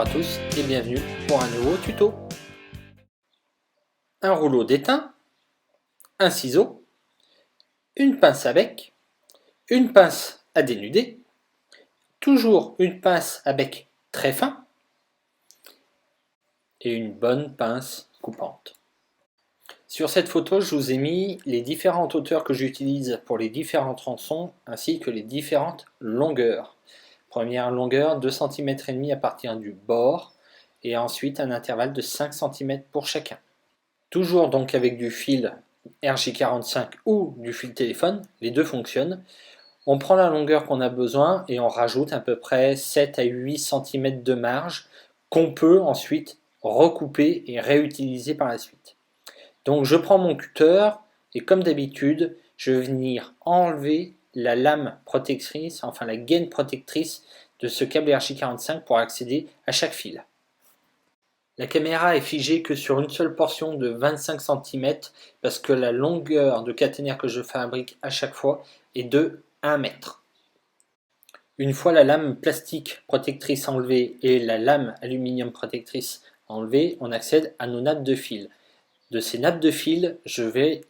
à tous et bienvenue pour un nouveau tuto. Un rouleau d'étain, un ciseau, une pince à bec, une pince à dénuder, toujours une pince à bec très fin et une bonne pince coupante. Sur cette photo, je vous ai mis les différentes hauteurs que j'utilise pour les différents tronçons ainsi que les différentes longueurs. Première longueur 2,5 cm à partir du bord et ensuite un intervalle de 5 cm pour chacun. Toujours donc avec du fil RJ45 ou du fil téléphone, les deux fonctionnent. On prend la longueur qu'on a besoin et on rajoute à peu près 7 à 8 cm de marge qu'on peut ensuite recouper et réutiliser par la suite. Donc je prends mon cutter et comme d'habitude, je vais venir enlever la lame protectrice, enfin la gaine protectrice de ce câble RJ45 pour accéder à chaque fil. La caméra est figée que sur une seule portion de 25 cm parce que la longueur de caténaire que je fabrique à chaque fois est de 1 mètre. Une fois la lame plastique protectrice enlevée et la lame aluminium protectrice enlevée, on accède à nos nappes de fil. De ces nappes de fil, je vais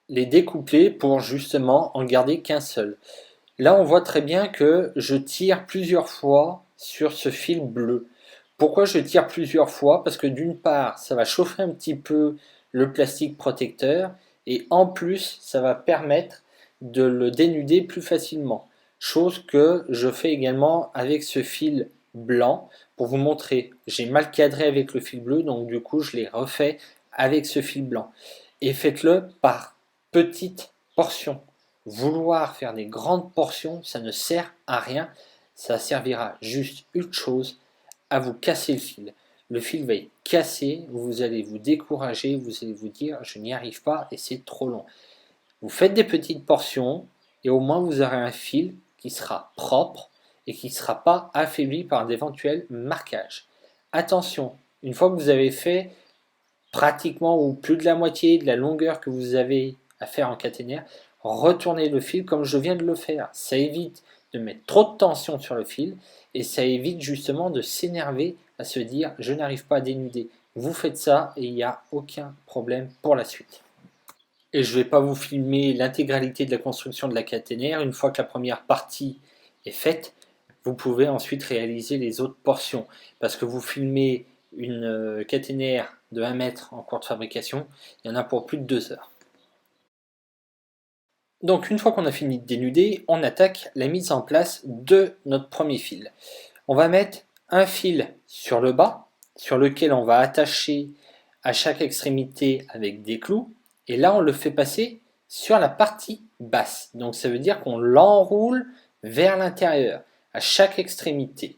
les découper pour justement en garder qu'un seul. Là, on voit très bien que je tire plusieurs fois sur ce fil bleu. Pourquoi je tire plusieurs fois? Parce que d'une part, ça va chauffer un petit peu le plastique protecteur et en plus, ça va permettre de le dénuder plus facilement. Chose que je fais également avec ce fil blanc pour vous montrer. J'ai mal cadré avec le fil bleu, donc du coup, je l'ai refait avec ce fil blanc. Et faites-le par petites portions. Vouloir faire des grandes portions, ça ne sert à rien. Ça servira juste une chose, à vous casser le fil. Le fil va être cassé, vous allez vous décourager, vous allez vous dire je n'y arrive pas et c'est trop long. Vous faites des petites portions et au moins vous aurez un fil qui sera propre et qui ne sera pas affaibli par d'éventuels marquages. Attention, une fois que vous avez fait pratiquement ou plus de la moitié de la longueur que vous avez à faire en caténaire, retournez le fil comme je viens de le faire. Ça évite de mettre trop de tension sur le fil et ça évite justement de s'énerver à se dire je n'arrive pas à dénuder. Vous faites ça et il n'y a aucun problème pour la suite. Et je ne vais pas vous filmer l'intégralité de la construction de la caténaire. Une fois que la première partie est faite, vous pouvez ensuite réaliser les autres portions. Parce que vous filmez une caténaire de 1 mètre en cours de fabrication, il y en a pour plus de 2 heures. Donc une fois qu'on a fini de dénuder, on attaque la mise en place de notre premier fil. On va mettre un fil sur le bas, sur lequel on va attacher à chaque extrémité avec des clous, et là on le fait passer sur la partie basse. Donc ça veut dire qu'on l'enroule vers l'intérieur, à chaque extrémité.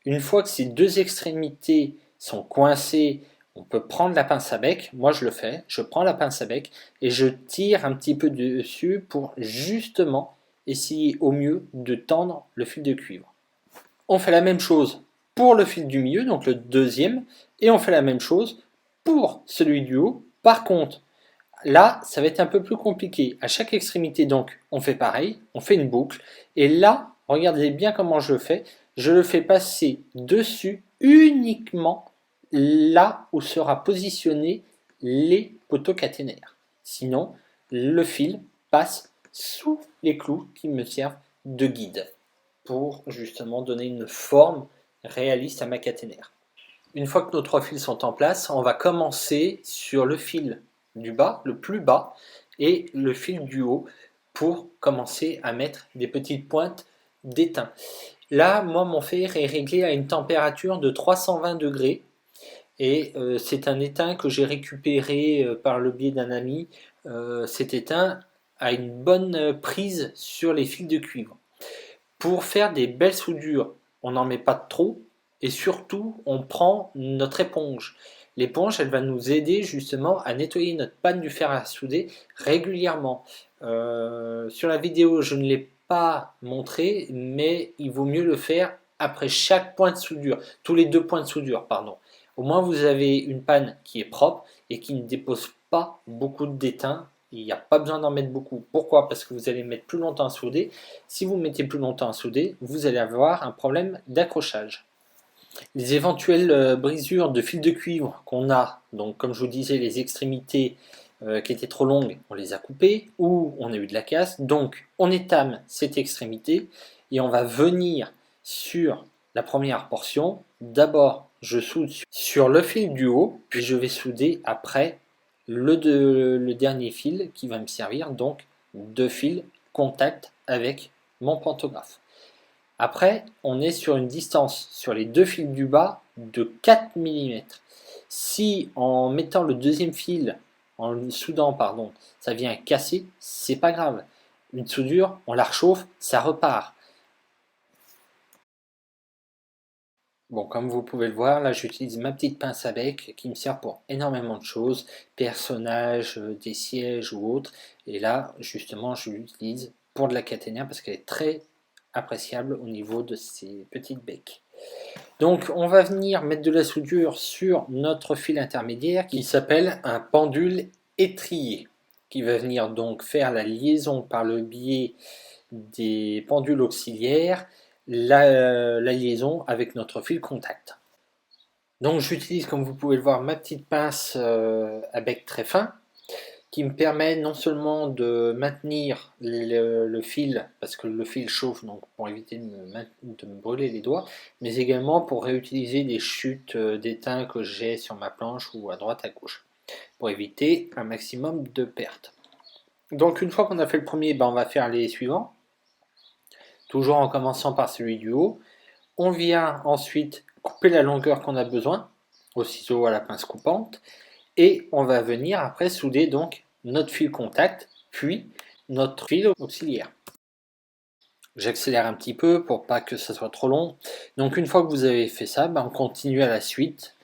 Une fois que ces deux extrémités sont coincées, on peut prendre la pince à bec, moi je le fais, je prends la pince à bec et je tire un petit peu dessus pour justement essayer au mieux de tendre le fil de cuivre. On fait la même chose pour le fil du milieu, donc le deuxième, et on fait la même chose pour celui du haut. Par contre, là, ça va être un peu plus compliqué. À chaque extrémité, donc, on fait pareil, on fait une boucle, et là, regardez bien comment je le fais. Je le fais passer dessus uniquement là où sera positionné les poteaux caténaires. Sinon, le fil passe sous les clous qui me servent de guide pour justement donner une forme réaliste à ma caténaire. Une fois que nos 3 fils sont en place, on va commencer sur le fil du bas, le plus bas, et le fil du haut pour commencer à mettre des petites pointes d'étain. Là, moi, mon fer est réglé à une température de 320 degrés et c'est un étain que j'ai récupéré par le biais d'un ami. Cet étain a une bonne prise sur les fils de cuivre. Pour faire des belles soudures, on n'en met pas trop et surtout on prend notre éponge. L'éponge, elle va nous aider justement à nettoyer notre panne du fer à souder régulièrement. Sur la vidéo, je ne l'ai pas montré, mais il vaut mieux le faire après chaque point de soudure, tous les 2 points de soudure, pardon. Au moins vous avez une panne qui est propre et qui ne dépose pas beaucoup d'étain. Il n'y a pas besoin d'en mettre beaucoup. Pourquoi? Parce que vous allez mettre plus longtemps à souder. Si vous mettez plus longtemps à souder, vous allez avoir un problème d'accrochage. Les éventuelles brisures de fil de cuivre qu'on a, donc comme je vous disais, les extrémités qui étaient trop longues, on les a coupées, ou on a eu de la casse, donc on étame cette extrémité et on va venir sur la première portion. D'abord, je soude sur le fil du haut, puis je vais souder après le dernier fil qui va me servir, donc deux fils contact avec mon pantographe. Après, on est sur une distance sur les deux fils du bas de 4 mm. Si en mettant le deuxième fil, en le soudant, pardon, ça vient casser, c'est pas grave. Une soudure, on la réchauffe, ça repart. Bon, comme vous pouvez le voir, là j'utilise ma petite pince à bec qui me sert pour énormément de choses, personnages, des sièges ou autres. Et là, justement, je l'utilise pour de la caténaire parce qu'elle est très appréciable au niveau de ces petites becs. Donc on va venir mettre de la soudure sur notre fil intermédiaire qui s'appelle un pendule étrié, qui va venir donc faire la liaison par le biais des pendules auxiliaires, la liaison avec notre fil contact. Donc j'utilise, comme vous pouvez le voir, ma petite pince à bec très fin, qui me permet non seulement de maintenir le fil, parce que le fil chauffe, donc pour éviter de me brûler les doigts, mais également pour réutiliser des chutes d'étain que j'ai sur ma planche ou à droite à gauche, pour éviter un maximum de pertes. Donc une fois qu'on a fait le premier, on va faire les suivants, toujours en commençant par celui du haut. On vient ensuite couper la longueur qu'on a besoin, au ciseau à la pince coupante, et on va venir après souder donc notre fil contact, puis notre fil auxiliaire. J'accélère un petit peu pour pas que ça soit trop long. Donc une fois que vous avez fait ça, on continue à la suite,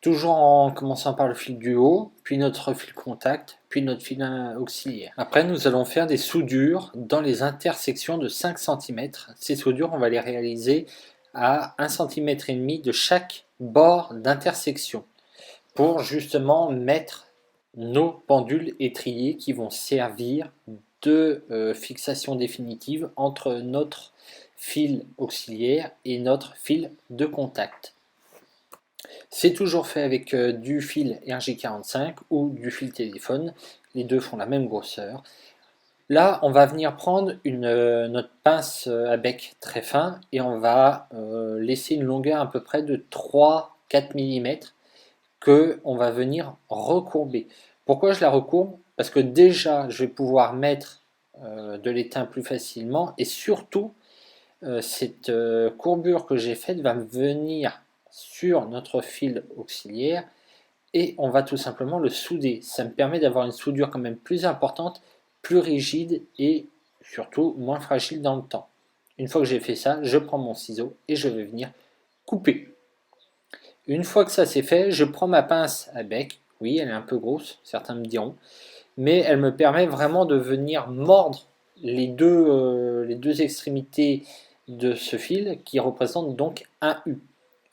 toujours en commençant par le fil du haut, puis notre fil contact, puis notre fil auxiliaire. Après, nous allons faire des soudures dans les intersections de 5 cm. Ces soudures, on va les réaliser à 1,5 cm de chaque bord d'intersection, pour justement mettre nos pendules étriées qui vont servir de fixation définitive entre notre fil auxiliaire et notre fil de contact. C'est toujours fait avec du fil RJ45 ou du fil téléphone, les deux font la même grosseur. Là, on va venir prendre notre pince à bec très fin et on va laisser une longueur à peu près de 3-4 mm que on va venir recourber. Pourquoi je la recourbe? Parce que déjà, je vais pouvoir mettre de l'étain plus facilement et surtout, cette courbure que j'ai faite va venir sur notre fil auxiliaire et on va tout simplement le souder. Ça me permet d'avoir une soudure quand même plus importante, plus rigide et surtout moins fragile dans le temps. Une fois que j'ai fait ça, je prends mon ciseau et je vais venir couper. Une fois que ça c'est fait, je prends ma pince à bec. Oui, elle est un peu grosse, certains me diront, mais elle me permet vraiment de venir mordre les deux extrémités de ce fil qui représente donc un U.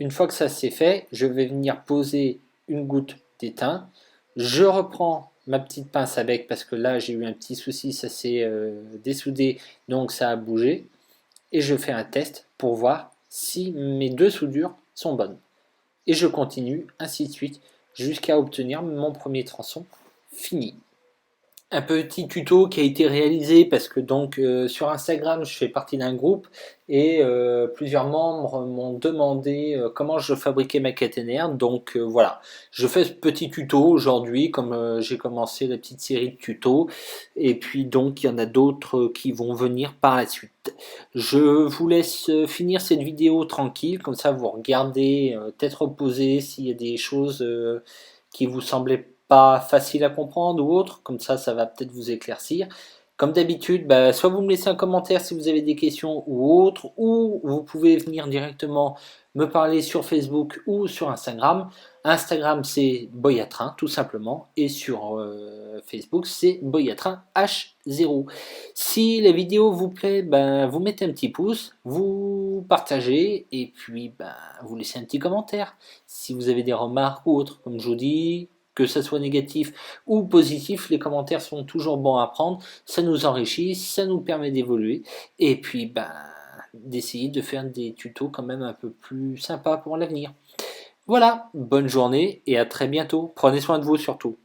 Une fois que ça c'est fait, je vais venir poser une goutte d'étain. Je reprends ma petite pince à bec parce que là j'ai eu un petit souci, ça s'est dessoudé, donc ça a bougé. Et je fais un test pour voir si mes deux soudures sont bonnes. Et je continue, ainsi de suite, jusqu'à obtenir mon premier tronçon fini. Un petit tuto qui a été réalisé parce que donc sur Instagram je fais partie d'un groupe et plusieurs membres m'ont demandé comment je fabriquais ma caténaire, donc voilà, je fais ce petit tuto aujourd'hui comme j'ai commencé la petite série de tutos et puis donc il y en a d'autres qui vont venir par la suite. Je vous laisse finir cette vidéo tranquille, comme ça vous regardez, tête reposée, s'il y a des choses qui vous semblaient pas facile à comprendre ou autre, comme ça va peut-être vous éclaircir. Comme d'habitude, soit vous me laissez un commentaire si vous avez des questions ou autres, ou vous pouvez venir directement me parler sur Facebook ou sur Instagram. Instagram c'est Boyatrin tout simplement, et sur Facebook c'est Boyatrin H0. Si la vidéo vous plaît, vous mettez un petit pouce, vous partagez et puis vous laissez un petit commentaire. Si vous avez des remarques ou autres, comme je vous dis, que ça soit négatif ou positif, les commentaires sont toujours bons à prendre, ça nous enrichit, ça nous permet d'évoluer, et puis d'essayer de faire des tutos quand même un peu plus sympas pour l'avenir. Voilà, bonne journée et à très bientôt. Prenez soin de vous surtout.